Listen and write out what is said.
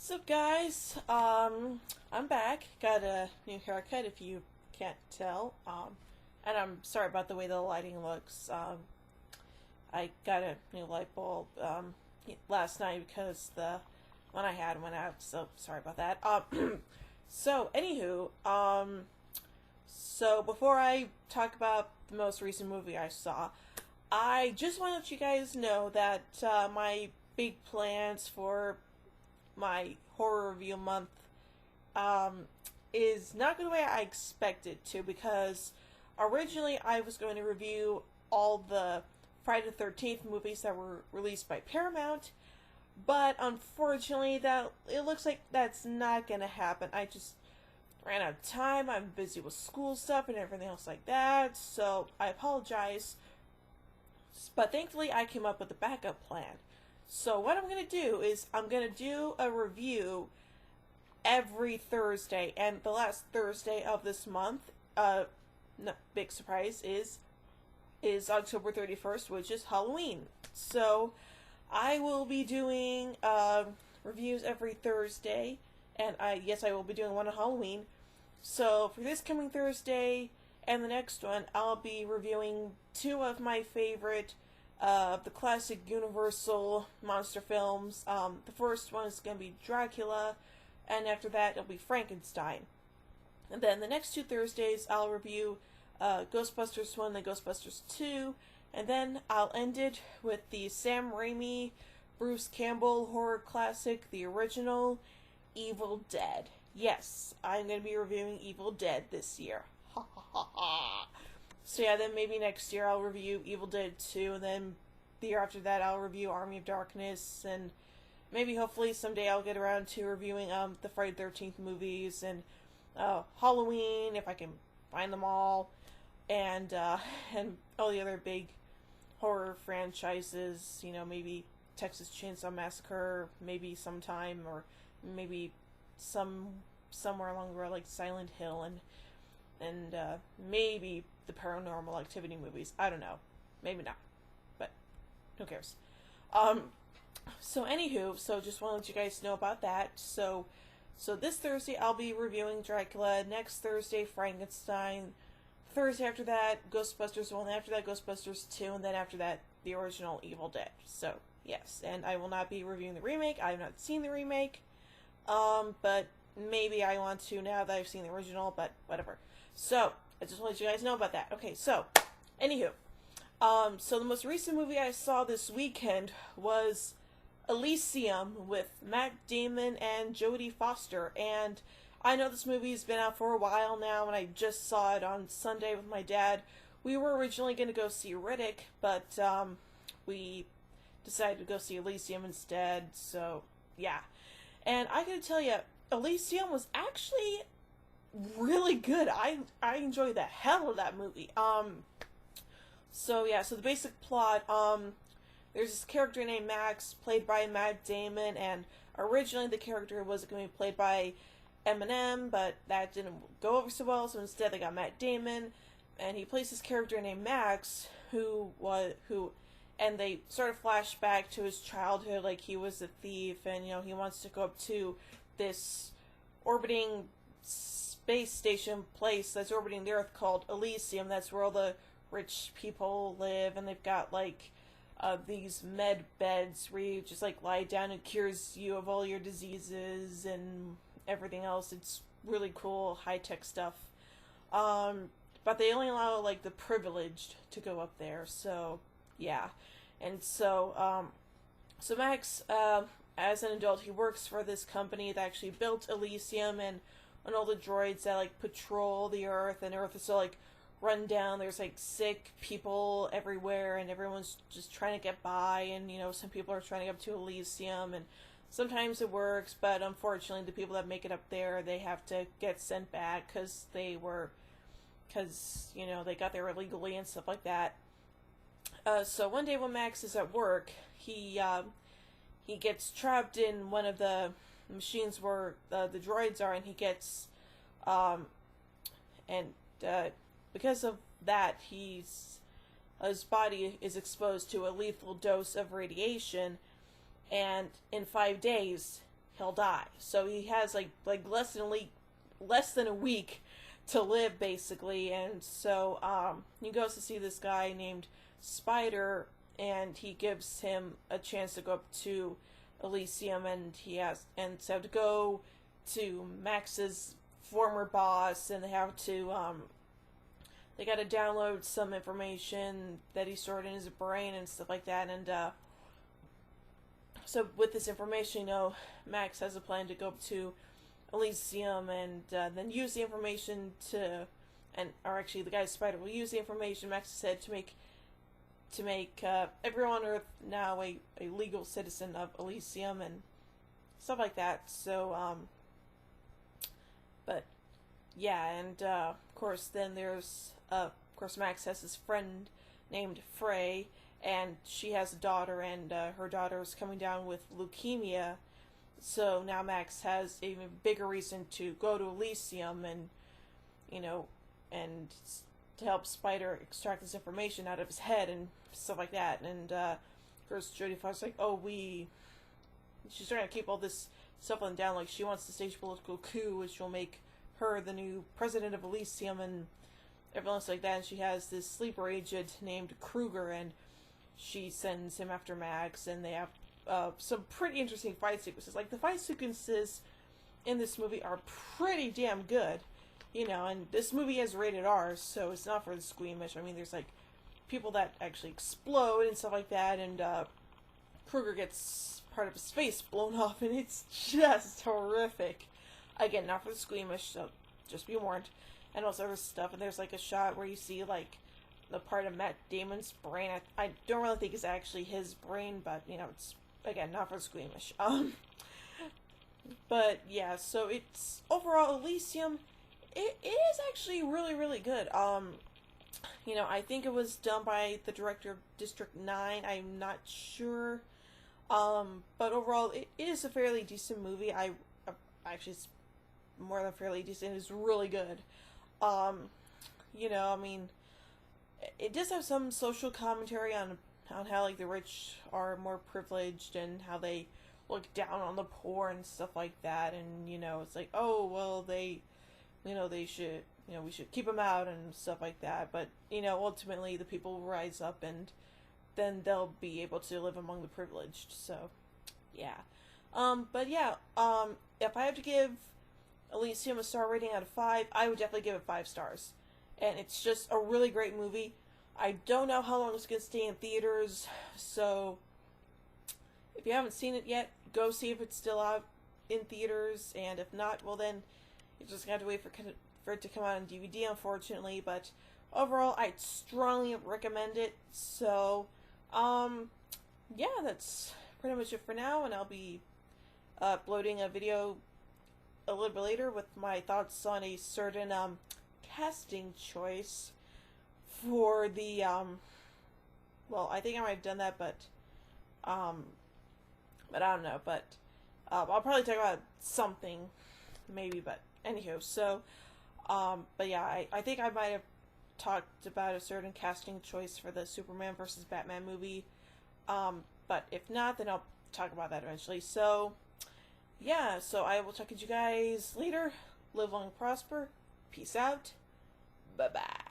What's up, guys? I'm back. Got a new haircut, if you can't tell. And I'm sorry about the way the lighting looks. I got a new light bulb last night because the one I had went out. So sorry about that. So anywho, so before I talk about the most recent movie I saw, I just want to let you guys know that my big plans for my horror review month um, is not going the way I expected to, because originally I was going to review all the Friday the 13th movies that were released by Paramount, but unfortunately that it looks like that's not going to happen. I just ran out of time. I'm busy with school stuff and everything else like that, so I apologize. But thankfully I came up with a backup plan. So what I'm going to do is I'm going to do a review every Thursday, and the last Thursday of this month, no, big surprise, is October 31st, which is Halloween. So I will be doing reviews every Thursday, and yes, I will be doing one on Halloween. So for this coming Thursday and the next one, I'll be reviewing two of my favorite the classic Universal monster films. The first one is going to be Dracula, and after that it'll be Frankenstein. And then the next two Thursdays I'll review Ghostbusters 1 and Ghostbusters 2, and then I'll end it with the Sam Raimi, Bruce Campbell horror classic, the original, Evil Dead. Yes, I'm going to be reviewing Evil Dead this year. Ha ha ha ha. So yeah, then maybe next year I'll review Evil Dead 2, and then the year after that I'll review Army of Darkness, and maybe hopefully someday I'll get around to reviewing the Friday the 13th movies, and Halloween, if I can find them all, and all the other big horror franchises, you know, maybe Texas Chainsaw Massacre, maybe sometime, or maybe somewhere along the road, like Silent Hill, and maybe the Paranormal Activity movies. I don't know. Maybe not. But who cares? So anywho, so just want to let you guys know about that. So this Thursday I'll be reviewing Dracula. Next Thursday, Frankenstein. Thursday after that, Ghostbusters 1. After that, Ghostbusters 2. And then after that, the original Evil Dead. So, yes. And I will not be reviewing the remake. I have not seen the remake. But maybe I want to now that I've seen the original, but whatever. So, I just want to let you guys know about that. Okay, so, anywho. So the most recent movie I saw this weekend was Elysium with Matt Damon and Jodie Foster. And I know this movie's been out for a while now, and I just saw it on Sunday with my dad. We were originally going to go see Riddick, but we decided to go see Elysium instead, so yeah. And I gotta tell you, Elysium was actually really good. I enjoyed the hell of that movie. So yeah, so the basic plot, there's this character named Max, played by Matt Damon, and originally the character was going to be played by Eminem, but that didn't go over so well, so instead they got Matt Damon, and he plays this character named Max, and they sort of flash back to his childhood, like he was a thief, and, you know, he wants to go up to this orbiting space station place that's orbiting the Earth called Elysium. That's where all the rich people live, and they've got, like, these med beds where you just, like, lie down and cures you of all your diseases and everything else. It's really cool, high-tech stuff. But they only allow, like, the privileged to go up there, so, yeah. And so, so Max, as an adult, he works for this company that actually built Elysium, and all the droids that, like, patrol the Earth, and Earth is so, like, run down. There's, like, sick people everywhere, and everyone's just trying to get by, and, you know, some people are trying to get up to Elysium, and sometimes it works, but unfortunately the people that make it up there, they have to get sent back because you know, they got there illegally and stuff like that. So one day when Max is at work, he gets trapped in one of the machines where the droids are, and he gets, because of that, his body is exposed to a lethal dose of radiation, and in 5 days, he'll die. So he has like less than a week to live basically, and so he goes to see this guy named Spider, and he gives him a chance to go up to Elysium, and so to go to Max's former boss, and they got to download some information that he stored in his brain and stuff like that, and so with this information, Max has a plan to go up to Elysium and then use the information or actually the guy Spider will use the information Max said to make everyone on Earth now a legal citizen of Elysium and stuff like that. So, but yeah, and of course then there's of course Max has his friend named Frey, and she has a daughter, and her daughter is coming down with leukemia. So now Max has an even bigger reason to go to Elysium and, and to help Spider extract this information out of his head and stuff like that. And, of course, Jodie Foster's like, she's trying to keep all this stuff on down. Like, she wants to stage a political coup, which will make her the new president of Elysium and everything else like that. And she has this sleeper agent named Kruger, and she sends him after Max, and they have some pretty interesting fight sequences. Like, the fight sequences in this movie are pretty damn good, and this movie is rated R, so it's not for the squeamish. I mean, there's, like, people that actually explode and stuff like that, and Kruger gets part of his face blown off, and it's just horrific. Again, not for the squeamish, so just be warned. And also other stuff, and there's, like, a shot where you see, like, the part of Matt Damon's brain. I don't really think it's actually his brain, but, it's, again, not for the squeamish. But, yeah, so it's, overall, Elysium, it is actually really, really good. I think it was done by the director of District 9, I'm not sure. But overall, it is a fairly decent movie. Actually, it's more than fairly decent. It's really good. I mean, it does have some social commentary on how, like, the rich are more privileged and how they look down on the poor and stuff like that. And, it's like, oh, well, they should, we should keep them out and stuff like that. But, ultimately the people will rise up and then they'll be able to live among the privileged. So, yeah. But yeah, if I have to give Elysium a star rating out of 5, I would definitely give it 5 stars. And it's just a really great movie. I don't know how long it's going to stay in theaters, so if you haven't seen it yet, go see if it's still out in theaters, and if not, well then, you just got to wait for it to come out on DVD, unfortunately. But overall, I'd strongly recommend it. So, yeah, that's pretty much it for now, and I'll be uploading a video a little bit later with my thoughts on a certain casting choice for the well, I think I might have done that, but I don't know. But I'll probably talk about something, maybe. But anywho, so but yeah, I think I might have talked about a certain casting choice for the Superman versus Batman movie. But if not, then I'll talk about that eventually. So yeah, so I will talk to you guys later. Live long and prosper. Peace out. Bye-bye.